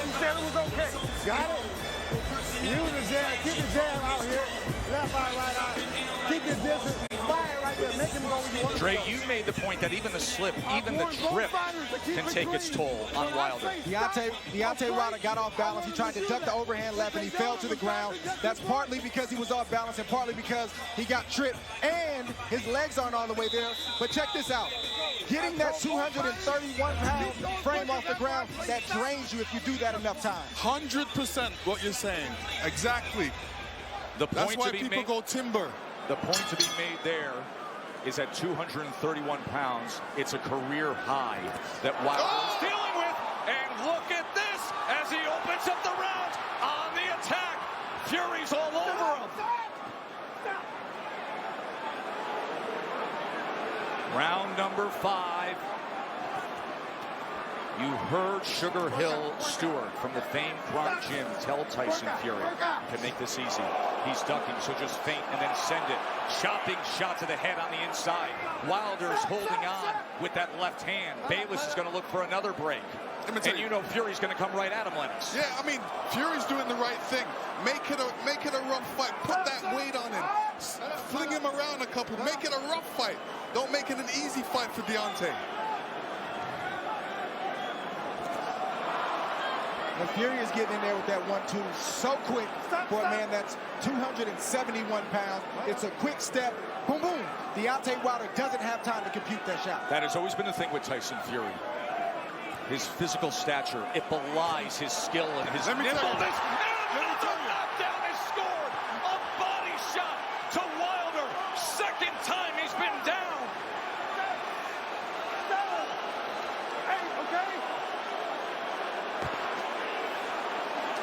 You said it was okay. Got it? Use the jab. Keep the jab out here. Left eye, right eye. Keep your distance. Fire right there. Make him go where you want him to Dre, go. you made the point that even the slip, even the trip can take its toll on Wilder. Deontay Wilder got off balance. He tried to duck the overhand left and he fell to the ground. That's partly because he was off balance and partly because he got tripped and his legs aren't all the way there. But check this out. Getting that 231-pound frame off the ground, that drains you if you do that enough times. 100% what you're saying. Exactly. The That's point why to be people made, go timber. the point to be made there is at 231 pounds, it's a career high that Wilder is dealing with. And look at this as he opens up the round on the attack. Fury's all over him. Round number 5. You heard Sugar Hill Stewart from the famed Gronk Gym tell Tyson Fury to make this easy. He's ducking, so just feint and then send it. Chopping shot to the head on the inside. Wilder's holding on with that left hand. Bayless is going to look for another break. And you know Fury's going to come right at him, Lennox. Yeah, I mean, Fury's doing the right thing. Make it a rough fight. Put that weight on him. Fling him around a couple. Make it a rough fight. Don't make it an easy fight for Deontay. And Fury is getting in there with that 1-2 so quick for a man that's 271 pounds. It's a quick step. Boom, boom. Deontay Wilder doesn't have time to compute that shot. That has always been the thing with Tyson Fury. His physical stature, it belies his skill and his nimbleness. Another knockdown is scored. A body shot to Wilder. Second time he's been down.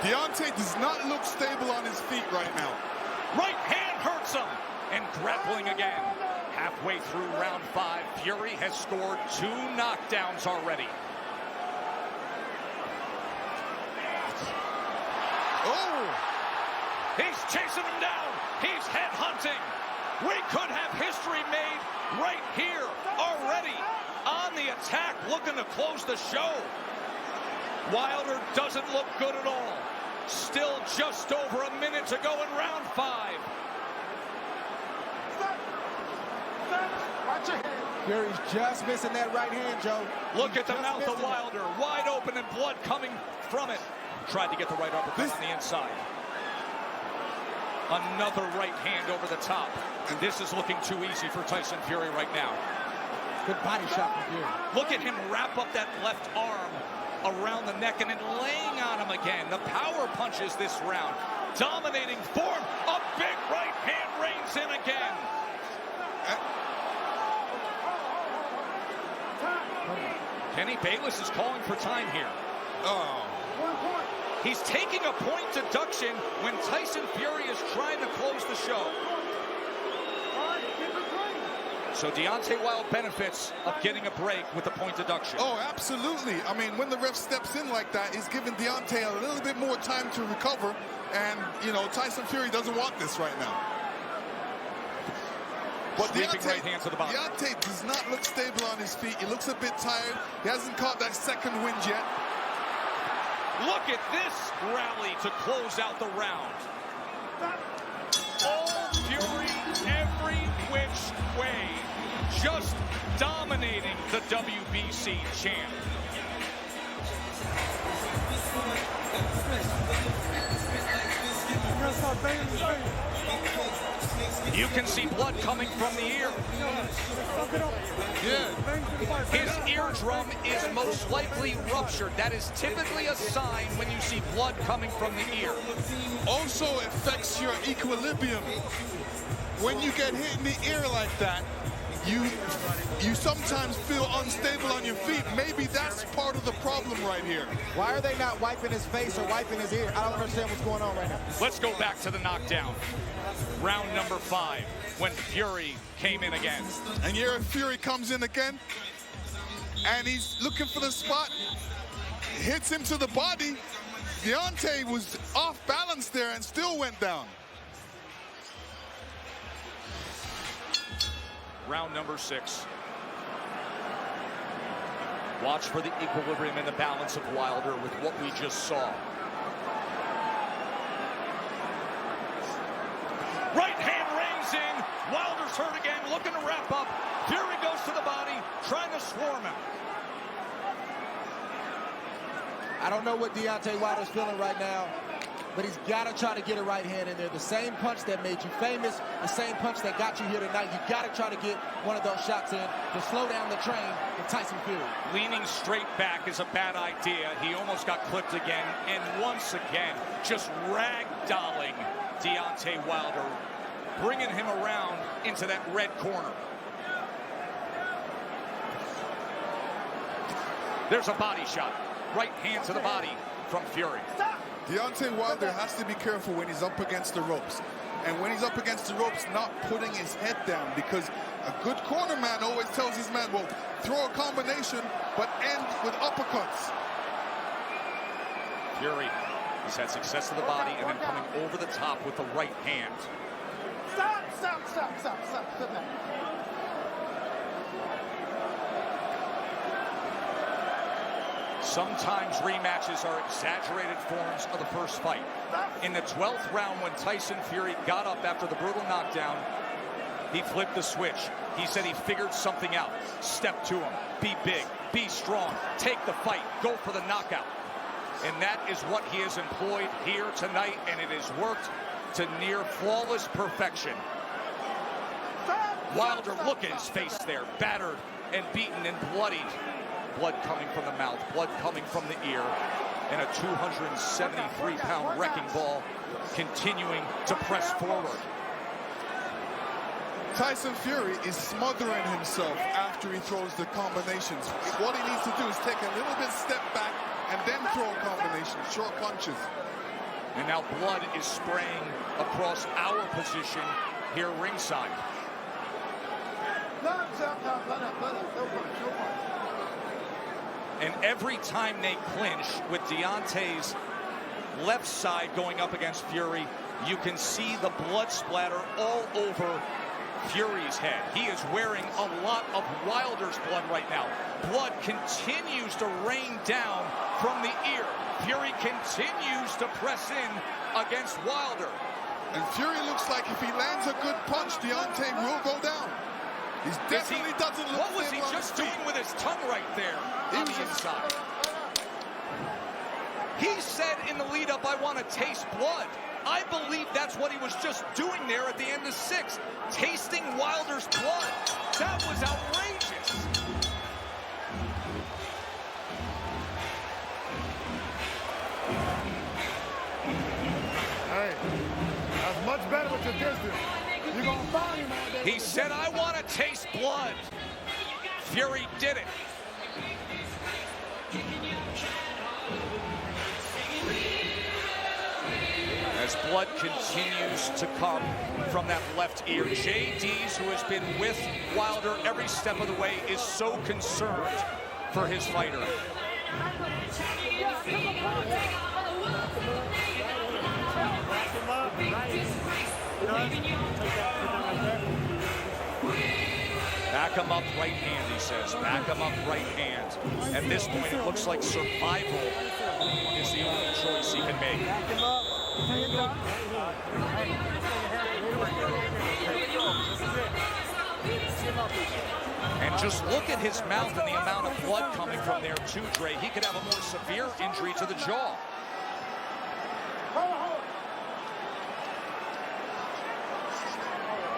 Deontay does not look stable on his feet right now. Right hand hurts him. And grappling again. Halfway through round 5, Fury has scored 2 knockdowns already. Oh! He's chasing him down. He's head hunting. We could have history made right here already. On the attack, looking to close the show. Wilder doesn't look good at all. Still just over a minute to go in round 5. Fury's just missing that right hand, Joe. Look at the mouth of Wilder. Wide open and blood coming from it. Tried to get the right uppercut on the inside. Another right hand over the top. And this is looking too easy for Tyson Fury right now. Good body shot from Fury. Look at him wrap up that left arm around the neck and then laying on him again. The power punches this round. Dominating form. A big right hand reigns in again. Kenny Bayless is calling for time here. Oh. He's taking a point deduction when Tyson Fury is trying to close the show. So Deontay Wilder benefits of getting a break with the point deduction. Oh, absolutely. I mean, when the ref steps in like that, he's giving Deontay a little bit more time to recover. And, you know, Tyson Fury doesn't want this right now. But Sweeping right hand to the body. Deontay does not look stable on his feet. He looks a bit tired. He hasn't caught that second wind yet. Look at this rally to close out the round. All Fury, every which way, just dominating the WBC champ. You can see blood coming from the ear. Yeah. His eardrum is most likely ruptured. That is typically a sign when you see blood coming from the ear. Also affects your equilibrium. When you get hit in the ear like that, you sometimes feel unstable on your feet. Maybe that's part of the problem right here. Why are they not wiping his face or wiping his ear? I don't understand what's going on right now. Let's go back to the knockdown. Round number 5, when Fury came in again. And here Fury comes in again, and he's looking for the spot. Hits him to the body. Deontay was off balance there and still went down. Round number 6. Watch for the equilibrium and the balance of Wilder with what we just saw. Right hand rings in. Wilder's hurt again, looking to wrap up. Fury goes to the body, trying to swarm him. I don't know what Deontay Wilder's feeling right now, but he's got to try to get a right hand in there. The same punch that made you famous, the same punch that got you here tonight. You got to try to get one of those shots in to slow down the train with Tyson Fury. Leaning straight back is a bad idea. He almost got clipped again, and once again, just ragdolling Deontay Wilder, bringing him around into that red corner. There's a body shot. Right hand to the body from Fury. Deontay Wilder has to be careful when he's up against the ropes. And when he's up against the ropes, not putting his head down, because a good corner man always tells his man, well, throw a combination, but end with uppercuts. Fury has had success to the body and then coming over the top with the right hand. Stop. Sit down. Sometimes rematches are exaggerated forms of the first fight. In the 12th round, when Tyson Fury got up after the brutal knockdown, he flipped the switch. He said he figured something out. Step to him. Be big. Be strong. Take the fight. Go for the knockout. And that is what he has employed here tonight, and it has worked to near flawless perfection. Wilder, look at his face there. Battered and beaten and bloodied. Blood coming from the mouth, blood coming from the ear, and a 273-pound wrecking ball continuing to press forward. Tyson Fury is smothering himself after he throws the combinations. What he needs to do is take a little bit step back and then throw a combination, short punches. And now blood is spraying across our position here ringside. And every time they clinch with Deontay's left side going up against Fury, you can see the blood splatter all over Fury's head. He is wearing a lot of Wilder's blood right now. Blood continues to rain down from the ear. Fury continues to press in against Wilder. And Fury looks like if he lands a good punch, Deontay will go down. He definitely doesn't look. What was he just doing with his tongue right there on the inside? He said in the lead up, I want to taste blood. I believe that's what he was just doing there at the end of 6, tasting Wilder's blood. That was outrageous. Hey, that's much better with your distance. You're gonna find him all day. He said, I want to taste blood. Fury did it. As blood continues to come from that left ear, Jay Deas, who has been with Wilder every step of the way, is so concerned for his fighter. Back him up right hand, he says. Back him up right hand. At this point, it looks like survival is the only choice he can make. And just look at his mouth and the amount of blood coming from there too, Dre. He could have a more severe injury to the jaw.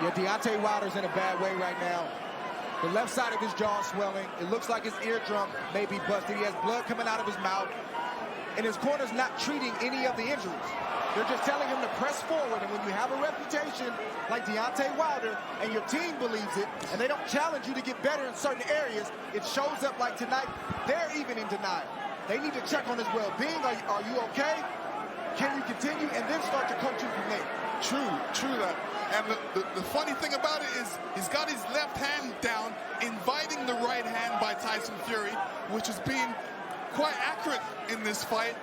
Yeah, Deontay Wilder's in a bad way right now. The left side of his jaw is swelling. It looks like his eardrum may be busted. He has blood coming out of his mouth. And his corner's not treating any of the injuries. They're just telling him to press forward. And when you have a reputation like Deontay Wilder and your team believes it, and they don't challenge you to get better in certain areas, it shows up like tonight. They're even in denial. They need to check on his well-being. Are you okay? Can you continue? And then start to coach you from there. True that. And the funny thing about it is he's got his left hand down, inviting the right hand by Tyson Fury, which has been quite accurate in this fight.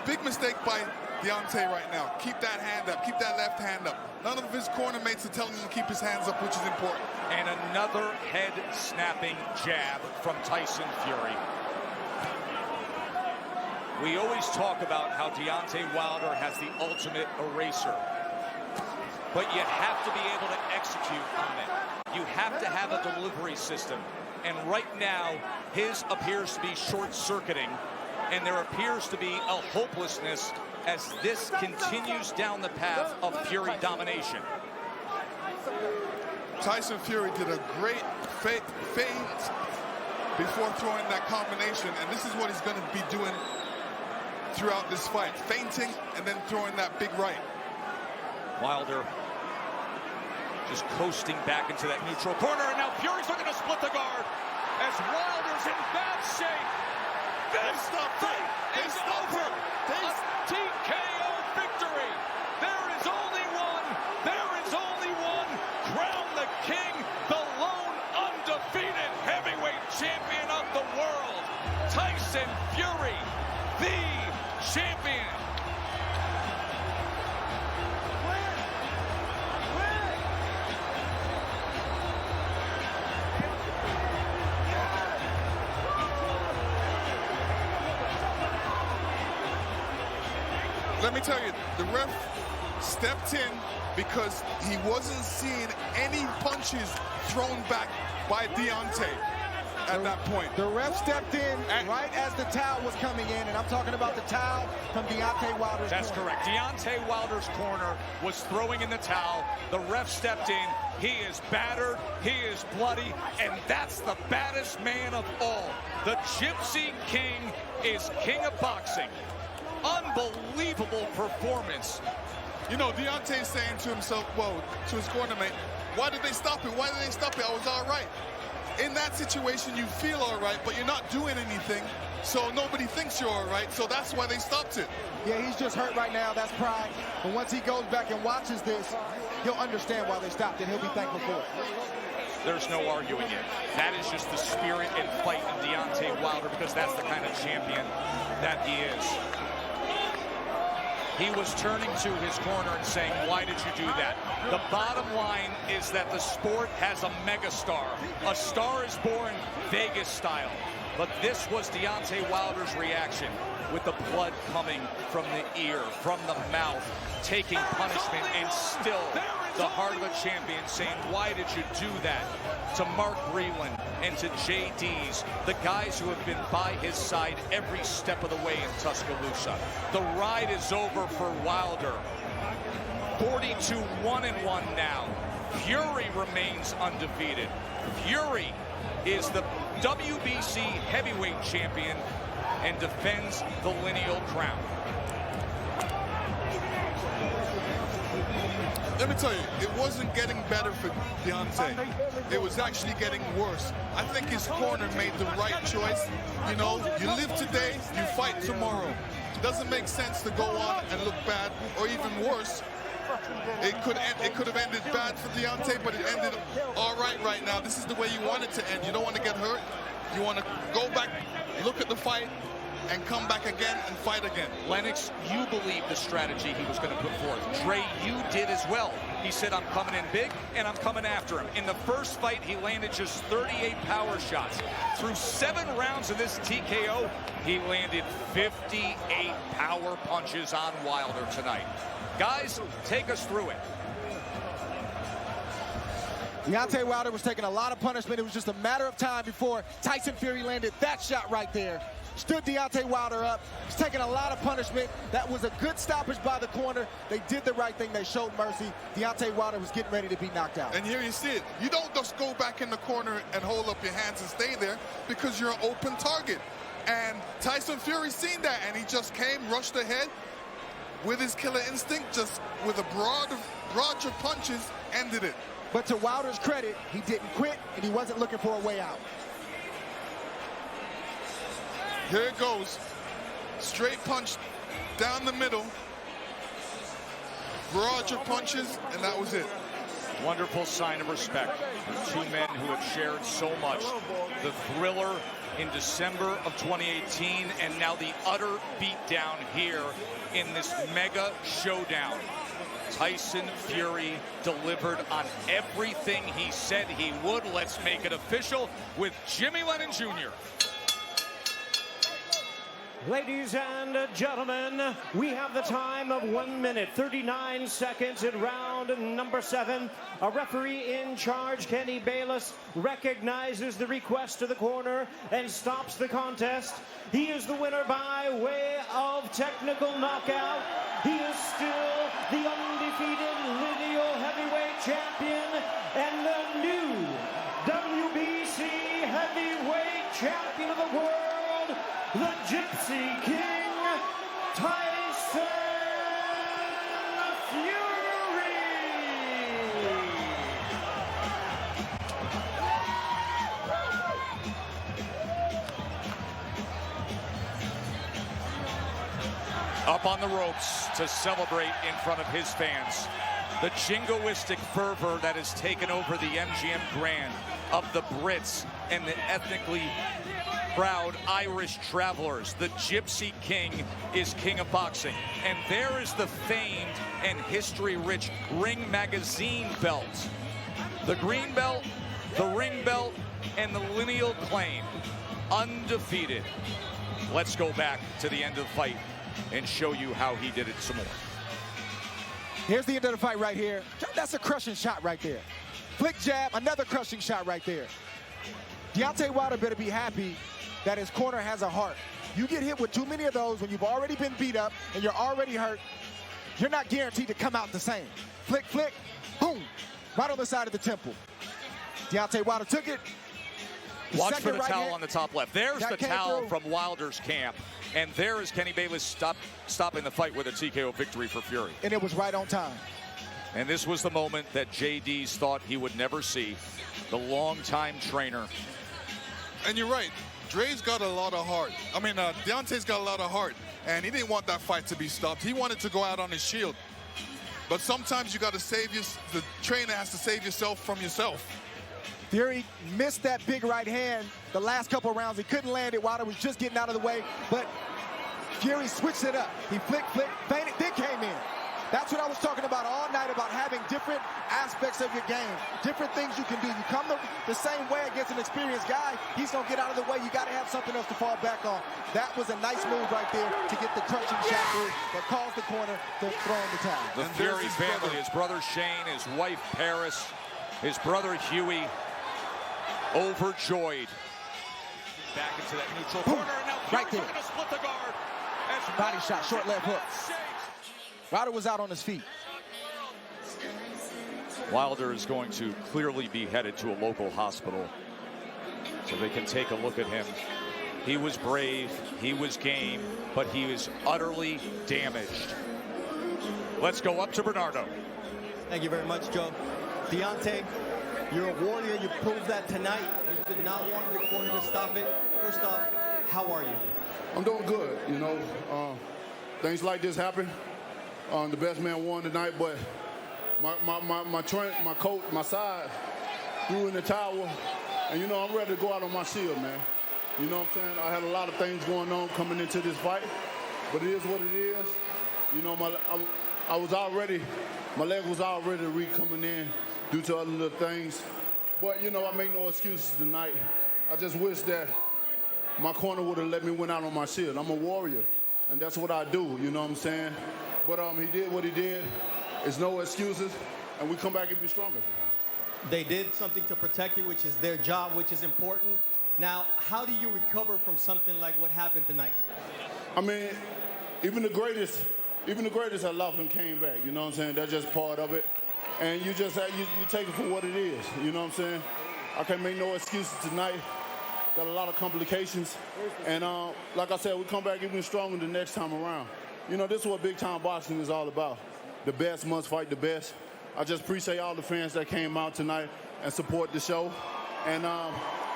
big mistake by Deontay right now. Keep that hand up. Keep that left hand up. None of his corner mates are telling him to keep his hands up, which is important. And another head-snapping jab from Tyson Fury. We always talk about how Deontay Wilder has the ultimate eraser. But you have to be able to execute on it. You have to have a delivery system. And right now, his appears to be short-circuiting. And there appears to be a hopelessness as this continues down the path of Fury domination. Tyson Fury did a great feint before throwing that combination, and this is what he's going to be doing throughout this fight. Feinting and then throwing that big right. Wilder just coasting back into that neutral corner, and now Fury's looking to split the guard as Wilder's in bad shape. This fight is over. A TKO victory. There is only one. There is only one. Crown the king, the lone undefeated heavyweight champion of the world. Tyson Fury, the champion. Let me tell you, the ref stepped in because he wasn't seeing any punches thrown back by Deontay at that point. The ref stepped in right as the towel was coming in, and I'm talking about the towel from Deontay Wilder's That's corner. correct. Deontay Wilder's corner was throwing in the towel. The ref stepped in. He is battered. He is bloody. And that's the baddest man of all. The Gypsy King is king of boxing. Unbelievable performance. You know, Deontay's saying to himself, well, to his corner mate, why did they stop it? Why did they stop it? I was all right. In that situation, you feel all right, but you're not doing anything, so nobody thinks you're all right, so that's why they stopped it. Yeah, he's just hurt right now. That's pride. But once he goes back and watches this, he'll understand why they stopped it. He'll be thankful for it. There's no arguing it. That is just the spirit and fight of Deontay Wilder, because that's the kind of champion that he is. He was turning to his corner and saying, why did you do that? The bottom line is that the sport has a megastar. A star is born Vegas style. But this was Deontay Wilder's reaction, with the blood coming from the ear, from the mouth, taking punishment, and still the heart of a champion saying, why did you do that? To Mark Breland and to JD's, the guys who have been by his side every step of the way in Tuscaloosa. The ride is over for Wilder. 42-1-1 now. Fury remains undefeated. Fury is the WBC heavyweight champion and defends the lineal crown. Let me tell you, it wasn't getting better for Deontay. It was actually getting worse. I think his corner made the right choice. You know, you live today, you fight tomorrow. It doesn't make sense to go on and look bad, or even worse. It could have ended bad for Deontay, but it ended all right now. This is the way you want it to end. You don't want to get hurt. You want to go back, look at the fight, and come back again and fight again. Lennox, you believe the strategy he was going to put forth. Dre, you did as well. He said, I'm coming in big, and I'm coming after him. In the first fight, he landed just 38 power shots. Through 7 rounds of this TKO, he landed 58 power punches on Wilder tonight. Guys, take us through it. Deontay Wilder was taking a lot of punishment. It was just a matter of time before Tyson Fury landed that shot right there. Stood Deontay Wilder up. He's taking a lot of punishment. That was a good stoppage by the corner. They did the right thing. They showed mercy. Deontay Wilder was getting ready to be knocked out. And here you see it. You don't just go back in the corner and hold up your hands and stay there, because you're an open target. And Tyson Fury seen that, and he just came, rushed ahead with his killer instinct, just with a barrage of punches, ended it. But to Wilder's credit, he didn't quit, and he wasn't looking for a way out. Here it goes. Straight punch down the middle. Barrage of punches, and that was it. Wonderful sign of respect. Two men who have shared so much. The thriller in December of 2018, and now the utter beatdown here in this mega showdown. Tyson Fury delivered on everything he said he would. Let's make it official with Jimmy Lennon Jr. Ladies and gentlemen, we have the time of 1 minute, 39 seconds in round number 7. A referee in charge, Kenny Bayless, recognizes the request to the corner and stops the contest. He is the winner by way of technical knockout. He is still the undefeated lineal heavyweight champion and the new WBC heavyweight champion of the world, the Gypsy King, Tyson Fury. Up on the ropes to celebrate in front of his fans. The jingoistic fervor that has taken over the MGM Grand of the Brits and the ethnically proud Irish travelers. The Gypsy King is king of boxing. And there is the famed and history-rich Ring Magazine belt. The green belt, the ring belt, and the lineal claim. Undefeated. Let's go back to the end of the fight and show you how he did it some more. Here's the end of the fight right here. That's a crushing shot right there. Flick jab, another crushing shot right there. Deontay Wilder better be happy that his corner has a heart. You get hit with too many of those when you've already been beat up and you're already hurt, you're not guaranteed to come out the same. Flick, flick, boom, right on the side of the temple. Deontay Wilder took it. Watch for the towel on the top left. There's the towel from Wilder's camp. And there is Kenny Bayless stopping the fight with a TKO victory for Fury. And it was right on time. And this was the moment that JD's thought he would never see. The longtime trainer. And you're right. Dre's got a lot of heart. I mean, Deontay's got a lot of heart. And he didn't want that fight to be stopped. He wanted to go out on his shield. But sometimes you got to save the trainer has to save yourself from yourself. Fury missed that big right hand the last couple of rounds. He couldn't land it. Wilder was just getting out of the way, but Fury switched it up. He flicked, feinted, then came in. That's what I was talking about all night, about having different aspects of your game, different things you can do. You come the same way against an experienced guy, he's going to get out of the way. You got to have something else to fall back on. That was a nice move right there to get the crushing shot through that caused the corner to throw in the towel. The Fury family, his brother Shane, his wife Paris, his brother Huey, overjoyed. Back into that neutral corner, and now Fury's right there. Looking to split the guard. Body shot, short left hook. Wilder was out on his feet. Wilder is going to clearly be headed to a local hospital so they can take a look at him. He was brave, he was game, but he is utterly damaged. Let's go up to Bernardo. Thank you very much, Joe. Deontay, you're a warrior. You proved that tonight. You did not want your corner to stop it. First off, how are you? I'm doing good. You know, things like this happen. The best man won tonight, but my coach, my side, threw in the towel, and you know I'm ready to go out on my shield, man. You know what I'm saying? I had a lot of things going on coming into this fight, but it is what it is. You know, my leg was already coming in due to other little things, but you know I make no excuses tonight. I just wish that my corner would have let me win out on my shield. I'm a warrior, and that's what I do. You know what I'm saying? But he did what he did. There's no excuses, and we come back and be stronger. They did something to protect you, which is their job, which is important. Now, how do you recover from something like what happened tonight? I mean, even the greatest that love him came back. You know what I'm saying? That's just part of it. And you just you take it for what it is. You know what I'm saying? I can't make no excuses tonight. Got a lot of complications. And like I said, we come back even stronger the next time around. You know, this is what big-time boxing is all about. The best must fight the best. I just appreciate all the fans that came out tonight and support the show. And I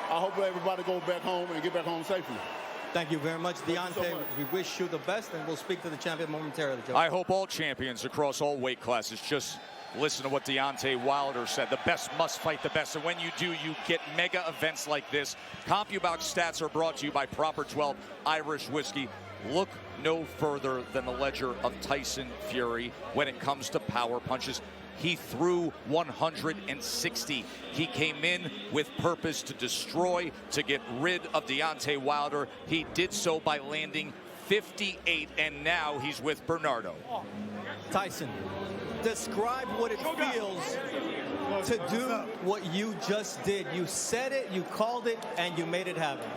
hope everybody goes back home and get back home safely. Thank you very much, Deontay. We wish you the best, and we'll speak to the champion momentarily, Joe. I hope all champions across all weight classes just Listen to what Deontay Wilder said. The best must fight the best. And when you do, you get mega events like this. CompuBox stats are brought to you by Proper 12 Irish Whiskey. Look no further than the ledger of Tyson Fury when it comes to power punches. He threw 160. He came in with purpose to destroy, to get rid of Deontay Wilder. He did so by landing 58, and now he's with Bernardo. Tyson, describe what it feels to do what you just did. You said it, you called it, and you made it happen.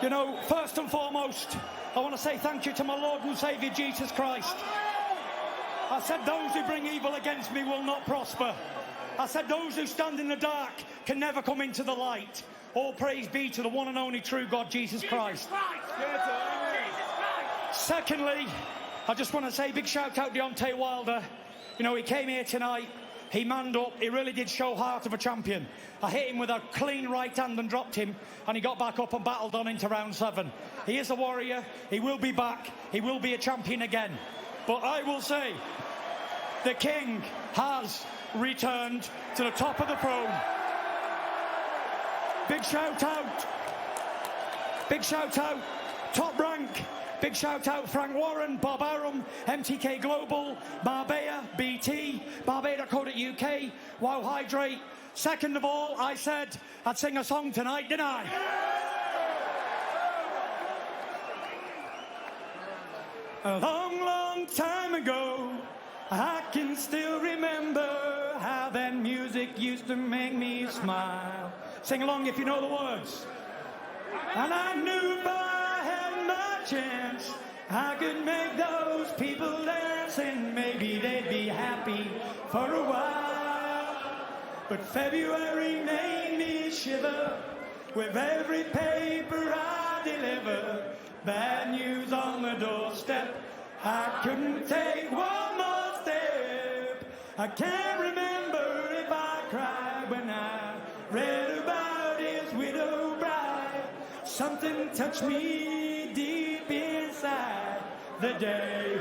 You know, first and foremost, I want to say thank you to my Lord and Savior Jesus Christ. I said those who bring evil against me will not prosper. I said those who stand in the dark can never come into the light. All praise be to the one and only true God, Jesus Christ. Secondly, I just want to say big shout out to Deontay Wilder. You know, he came here tonight, he manned up, he really did show heart of a champion. I hit him with a clean right hand and dropped him, and he got back up and battled on into round 7. He is a warrior, he will be back, he will be a champion again. But I will say, the king has returned to the top of the throne. Big shout out, Top Rank. Big shout out Frank Warren, Bob Arum, MTK Global, Marbella, BT, Barbada.co.uk, Wow Hydrate. Second of all, I said I'd sing a song tonight, didn't I? A long, long time ago, I can still remember how that music used to make me smile. Sing along if you know the words. And I knew if I had my chance, I could make those people dance, and maybe they'd be happy for a while. But February made me shiver with every paper I deliver. Bad news on the doorstep, I couldn't take one more step. I can't remember if I cried when I read about his widow bride. Something touched me deep inside the day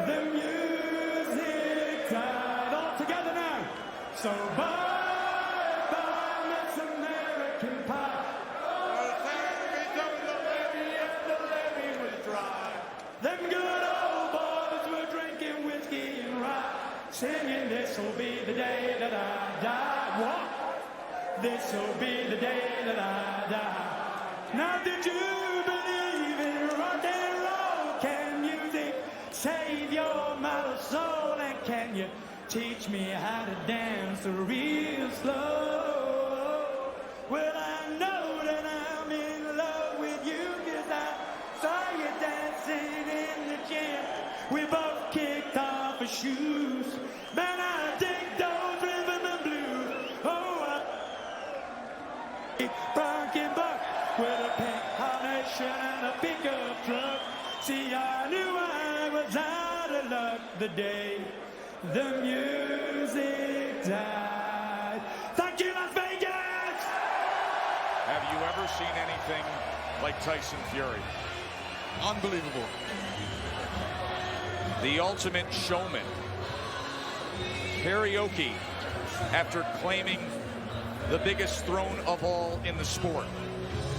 the music died. All together now. So bye, bye, Miss American Pie. Them good old boys were drinking whiskey and rye, singing this'll be the day that I die. What? This'll be the day that I die. Now did you believe in rock and roll? Can music save your mortal soul? And can you teach me how to dance real slow? Well, I know that I'm in love with you, 'cause I saw you dancing in the gym. We both kicked off our shoes. Man, I dig those rhythm and blues. Oh, I Bronkin Buck with a pink carnation and a pickup truck. See, I knew I was out of luck the day the music died. Thank you, Las Vegas! Have you ever seen anything like Tyson Fury? Unbelievable. The ultimate showman. Karaoke, after claiming the biggest throne of all in the sport,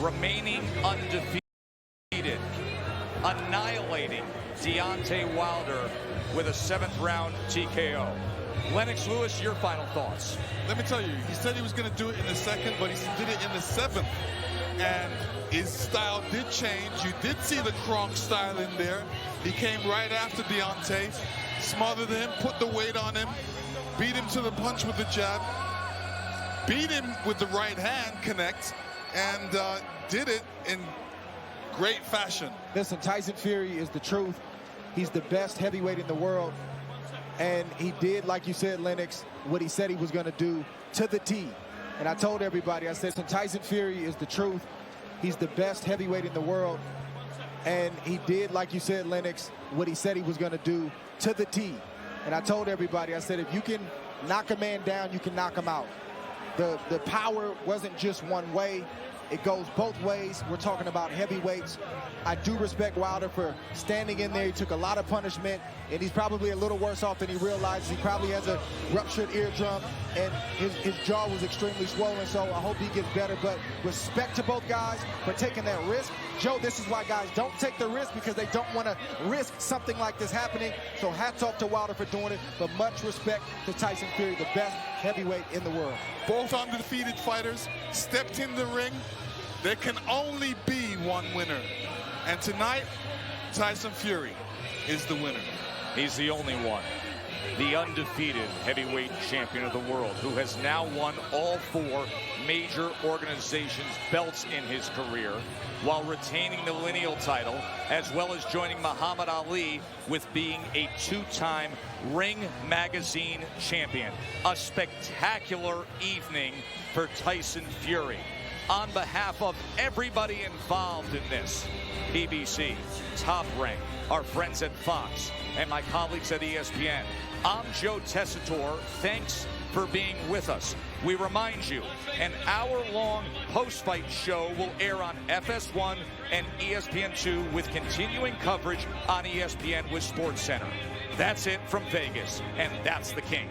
remaining undefeated, annihilating Deontay Wilder with a 7th round TKO. Lennox Lewis, your final thoughts. Let me tell you, he said he was going to do it in the 2nd, but he did it in the 7th. And his style did change. You did see the Kronk style in there. He came right after Deontay, smothered him, put the weight on him, beat him to the punch with the jab, beat him with the right hand connect, and did it in great fashion. Listen, Tyson Fury is the truth. He's the best heavyweight in the world. And he did, like you said, Lennox, what he said he was going to do to the T. And I told everybody, I said, Tyson Fury is the truth. He's the best heavyweight in the world. And he did, like you said, Lennox, what he said he was going to do to the T. And I told everybody, I said, if you can knock a man down, you can knock him out. The power wasn't just one way. It goes both ways. We're talking about heavyweights. I do respect Wilder for standing in there. He took a lot of punishment, and he's probably a little worse off than he realizes. He probably has a ruptured eardrum, and his jaw was extremely swollen, so I hope he gets better. But respect to both guys for taking that risk. Joe, this is why guys don't take the risk, because they don't want to risk something like this happening. So hats off to Wilder for doing it, but much respect to Tyson Fury, the best heavyweight in the world. Both undefeated fighters stepped in the ring. There can only be one winner. And tonight, Tyson Fury is the winner. He's the only one. The undefeated heavyweight champion of the world, who has now won all 4 major organizations' belts in his career, while retaining the lineal title, as well as joining Muhammad Ali with being a 2-time Ring Magazine champion. A spectacular evening for Tyson Fury. On behalf of everybody involved in this, BBC, Top Rank, our friends at Fox, and my colleagues at ESPN, I'm Joe Tessitore. Thanks for being with us. We remind you, an hour-long post-fight show will air on FS1 and ESPN2 with continuing coverage on ESPN with SportsCenter. That's it from Vegas, and that's the King.